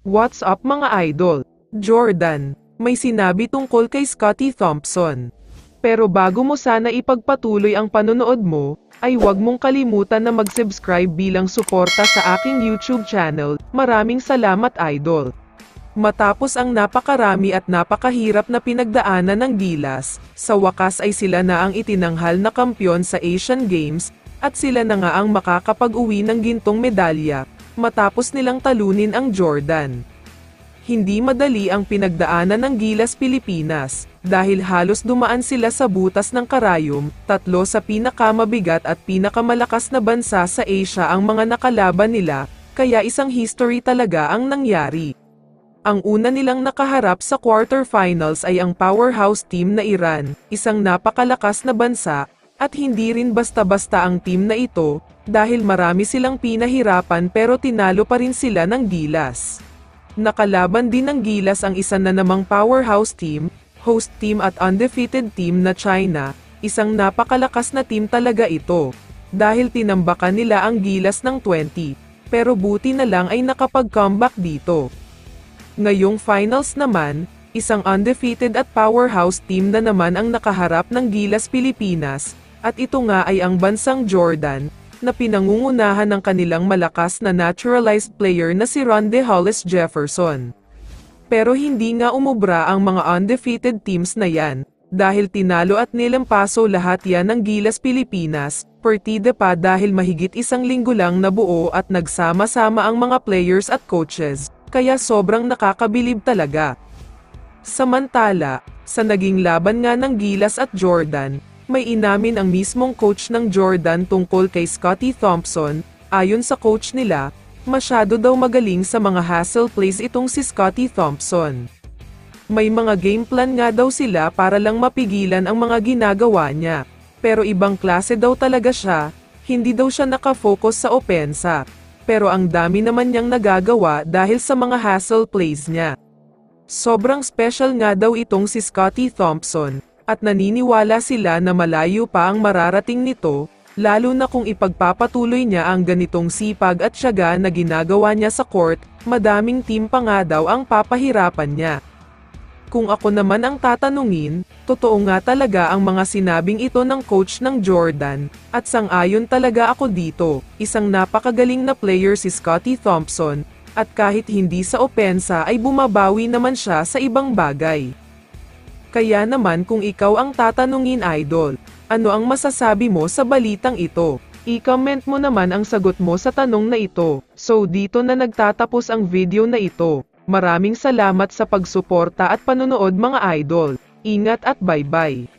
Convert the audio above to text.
What's up mga idol? Jordan, may sinabi tungkol kay Scottie Thompson. Pero bago mo sana ipagpatuloy ang panonood mo, ay huwag mong kalimutan na mag-subscribe bilang suporta sa aking YouTube channel. Maraming salamat idol. Matapos ang napakarami at napakahirap na pinagdaanan ng Gilas, sa wakas ay sila na ang itinanghal na kampyon sa Asian Games, at sila na nga ang makakapag-uwi ng gintong medalya, matapos nilang talunin ang Jordan. Hindi madali ang pinagdaanan ng Gilas Pilipinas, dahil halos dumaan sila sa butas ng karayom, tatlo sa pinakamabigat at pinakamalakas na bansa sa Asia ang mga nakalaban nila, kaya isang history talaga ang nangyari. Ang una nilang nakaharap sa quarterfinals ay ang powerhouse team na Iran, isang napakalakas na bansa, at hindi rin basta-basta ang team na ito, dahil marami silang pinahirapan pero tinalo pa rin sila ng Gilas. Nakalaban din ng Gilas ang isa na namang powerhouse team, host team at undefeated team na China, isang napakalakas na team talaga ito. Dahil tinambakan nila ang Gilas ng 20, pero buti na lang ay nakapag-comeback dito. Ngayong finals naman, isang undefeated at powerhouse team na naman ang nakaharap ng Gilas Pilipinas, at ito nga ay ang bansang Jordan, na pinangungunahan ng kanilang malakas na naturalized player na si Rondae Hollis Jefferson. Pero hindi nga umubra ang mga undefeated teams na yan, dahil tinalo at nilampaso lahat yan ng Gilas Pilipinas, partida pa dahil mahigit isang linggo lang nabuo at nagsama-sama ang mga players at coaches, kaya sobrang nakakabilib talaga. Samantala, sa naging laban nga ng Gilas at Jordan, may inamin ang mismong coach ng Jordan tungkol kay Scottie Thompson. Ayon sa coach nila, masyado daw magaling sa mga hustle plays itong si Scottie Thompson. May mga game plan nga daw sila para lang mapigilan ang mga ginagawa niya. Pero ibang klase daw talaga siya, hindi daw siya nakafocus sa opensa. Pero ang dami naman niyang nagagawa dahil sa mga hustle plays niya. Sobrang special nga daw itong si Scottie Thompson. At naniniwala sila na malayo pa ang mararating nito, lalo na kung ipagpapatuloy niya ang ganitong sipag at tiyaga na ginagawa niya sa court, madaming team pa nga daw ang papahirapan niya. Kung ako naman ang tatanungin, totoo nga talaga ang mga sinabing ito ng coach ng Jordan, at sang-ayon talaga ako dito, isang napakagaling na player si Scottie Thompson, at kahit hindi sa opensa ay bumabawi naman siya sa ibang bagay. Kaya naman kung ikaw ang tatanungin idol, ano ang masasabi mo sa balitang ito? I-comment mo naman ang sagot mo sa tanong na ito. So dito na nagtatapos ang video na ito. Maraming salamat sa pagsuporta at panonood mga idol. Ingat at bye-bye.